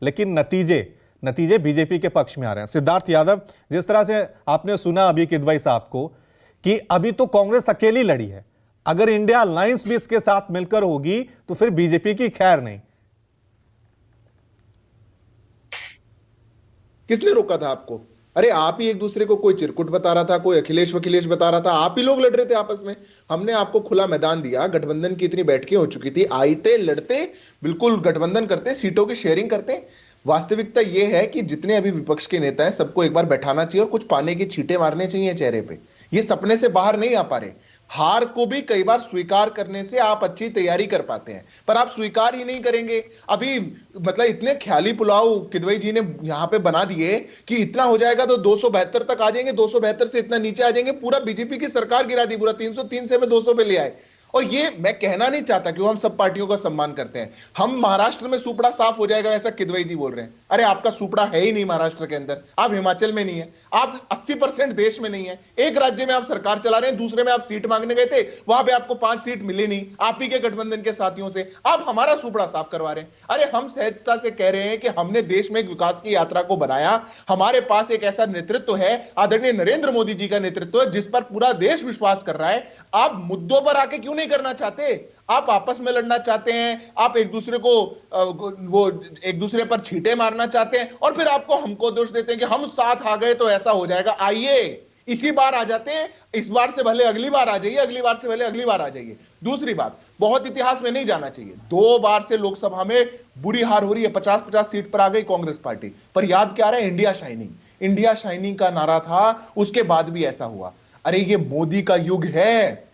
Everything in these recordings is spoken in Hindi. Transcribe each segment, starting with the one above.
लेकिन नतीजे नतीजे बीजेपी के पक्ष में आ रहे हैं। सिद्धार्थ यादव, जिस तरह से आपने सुना अभी किदवई साहब को कि अभी तो कांग्रेस अकेली लड़ी है, अगर इंडिया अलायंस भी इसके साथ मिलकर होगी तो फिर बीजेपी की खैर नहीं। किसने रोका था आपको? अरे आप ही एक दूसरे को, कोई चिरकुट बता रहा था, कोई अखिलेश वखिलेश बता रहा था, आप ही लोग लड़ रहे थे आपस में। हमने आपको खुला मैदान दिया, गठबंधन की इतनी बैठकें हो चुकी थी, आईते लड़ते, बिल्कुल गठबंधन करते, सीटों की शेयरिंग करते। वास्तविकता यह है कि जितने अभी विपक्ष के नेता हैं सबको एक बार बैठाना चाहिए और कुछ पाने की छींटे मारने चाहिए चेहरे पे। ये सपने से बाहर नहीं आ पा रहे। हार को भी कई बार स्वीकार करने से आप अच्छी तैयारी कर पाते हैं, पर आप स्वीकार ही नहीं करेंगे। अभी मतलब इतने ख्याली पुलाव किदवई जी ने यहां पे बना दिए कि इतना हो जाएगा तो 272 तक आ जाएंगे, 272 से इतना नीचे आ जाएंगे, पूरा बीजेपी की सरकार गिरा दी, पूरा 303 से में 200 पे ले आए। और ये मैं कहना नहीं चाहता कि हम सब पार्टियों का सम्मान करते हैं, हम महाराष्ट्र में सुपड़ा साफ हो जाएगा ऐसा किदवई जी बोल रहे हैं। अरे आपका सुपड़ा है ही नहीं महाराष्ट्र के अंदर, आप हिमाचल में नहीं है, आप 80% देश में नहीं है। एक राज्य में आप सरकार चला रहे हैं, दूसरे में आप सीट मांगने गए थे, वहां पे आपको 5 सीट मिली नहीं, आप ही के गठबंधन के साथियों से। आप हमारा सुपड़ा साफ करवा रहे हैं। अरे हम सहजता से कह रहे हैं कि हमने देश में एक विकास की यात्रा को बनाया, हमारे पास एक ऐसा नेतृत्व है, आदरणीय नरेंद्र मोदी जी का नेतृत्व है, जिस पर पूरा देश विश्वास कर रहा है। आप मुद्दों पर आके क्यों नहीं करना चाहते? आप आपस में लड़ना चाहते हैं, आप एक दूसरे को वो एक दूसरे पर छींटे मारना चाहते हैं और फिर आपको हमको दोष देते हैं कि हम साथ आ गए तो ऐसा हो जाएगा। आइए इसी बार आ जाते हैं, इस बार से भले अगली बार आ जाइए, अगली बार से भले अगली बार आ जाइए। दूसरी बात, बहुत इतिहास में नहीं जाना चाहिए, 2 बार से लोकसभा में बुरी हार हो रही है, 50-50 सीट पर आ गई कांग्रेस पार्टी, पर याद क्या रहा है? इंडिया शाइनिंग, इंडिया शाइनिंग का नारा था, उसके बाद भी ऐसा हुआ। अरे ये मोदी का युग है,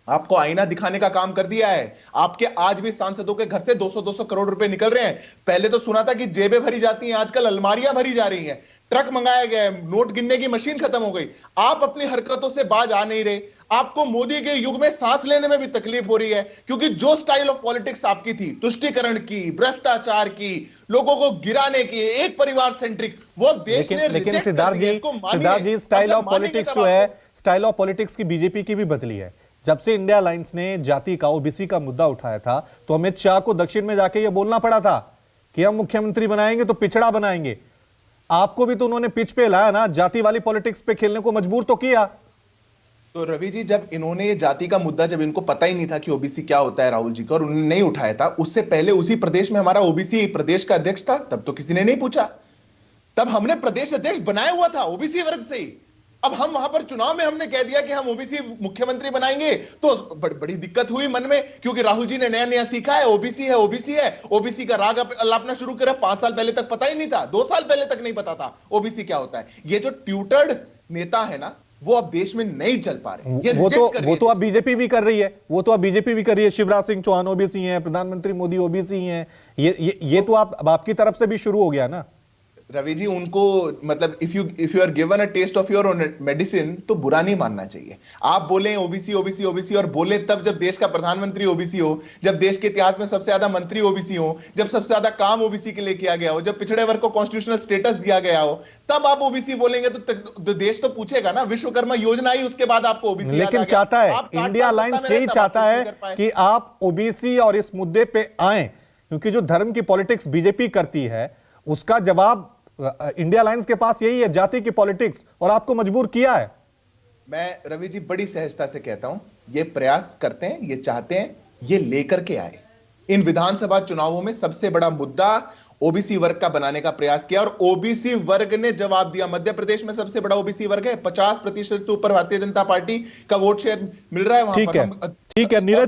आपको आईना दिखाने का काम कर दिया है। आपके आज भी सांसदों के घर से 200-200 करोड़ रुपए निकल रहे हैं। पहले तो सुना था कि जेबें भरी जाती हैं, आजकल अलमारियां भरी जा रही हैं, ट्रक मंगाया गया है, नोट गिनने की मशीन खत्म हो गई। आप अपनी हरकतों से बाज आ नहीं रहे। आपको मोदी के युग में सांस लेने में भी तकलीफ हो रही है, क्योंकि जो स्टाइल ऑफ पॉलिटिक्स आपकी थी, तुष्टीकरण की, भ्रष्टाचार की, लोगों को गिराने की, एक परिवार सेंट्रिक, वो देश ने लेकिन सिद्धार्थ जी स्टाइल ऑफ पॉलिटिक्स जो है, स्टाइल ऑफ पॉलिटिक्स की बीजेपी की भी बदली है। जब से इंडिया अलायंस ने जाति का, ओबीसी का मुद्दा उठाया था तो अमित शाह को दक्षिण में जाके ये बोलना पड़ा था कि हम मुख्यमंत्री बनाएंगे तो पिछड़ा बनाएंगे। आपको भी तो उन्होंने पिच पे लाया ना, जाति वाली पॉलिटिक्स पे खेलने को मजबूर तो किया। तो रवि जी, जब इन्होंने ये जाति का मुद्दा, जब इनको पता ही नहीं था कि ओबीसी क्या होता है राहुल जी का, और उन्होंने नहीं उठाया था, उससे पहले उसी प्रदेश में हमारा ओबीसी प्रदेश का अध्यक्ष था, तब तो किसी ने नहीं पूछा। तब हमने प्रदेश अध्यक्ष बनाया हुआ था ओबीसी वर्ग से ही। अब हम वहां पर चुनाव में हमने कह दिया कि हम ओबीसी मुख्यमंत्री बनाएंगे, तो बड़ी दिक्कत हुई मन में, क्योंकि राहुल जी ने नया नया सीखा है, ओबीसी है, ओबीसी है, ओबीसी का राग अलापना शुरू करा। 5 साल पहले तक पता ही नहीं था, 2 साल पहले तक नहीं पता था ओबीसी क्या होता है। ये जो ट्यूटर्ड नेता है ना, वो अब देश में नहीं चल पा रहे। वो तो अब बीजेपी भी कर रही है, वो तो अब बीजेपी भी कर रही है। शिवराज सिंह चौहान ओबीसी हैं, प्रधानमंत्री मोदी ओबीसी हैं। ये तो आपकी तरफ से भी शुरू हो गया ना रवि जी। उनको मतलब if you are given a test of your medicine, तो बुरा नहीं मानना चाहिए। आप बोले ओबीसी ओबीसी ओबीसी, और बोले तब जब देश का प्रधानमंत्री ओबीसी हो, जब देश के इतिहास में सबसे ज्यादा मंत्री ओबीसी हो, जब सबसे ज्यादा काम ओबीसी के लिए किया गया हो, जब पिछड़े वर्ग को कॉन्स्टिट्यूशनल स्टेटस दिया गया हो, तब आप ओबीसी बोलेंगे तो देश तो पूछेगा ना। विश्वकर्मा योजना आई, उसके बाद आपको ओबीसी, लेकिन चाहता है इंडिया अलायंस यही चाहता है कि आप ओबीसी और इस मुद्दे पे आए, क्योंकि जो धर्म की पॉलिटिक्स बीजेपी करती है उसका जवाब इंडिया अलायंस के पास यही है, जाति की पॉलिटिक्स, और आपको मजबूर किया है। मैं रवि जी बड़ी सहजता से कहता हूं, ये प्रयास करते हैं, ये चाहते हैं, ये लेकर के आए। इन विधानसभा चुनावों में सबसे बड़ा मुद्दा ओबीसी वर्ग का बनाने का प्रयास किया, और ओबीसी वर्ग ने जवाब दिया। मध्य प्रदेश में सबसे बड़ा ओबीसी वर्ग है, 50% से ऊपर भारतीय जनता पार्टी का वोट शेयर मिल रहा है वहां पर। ठीक है नीरज।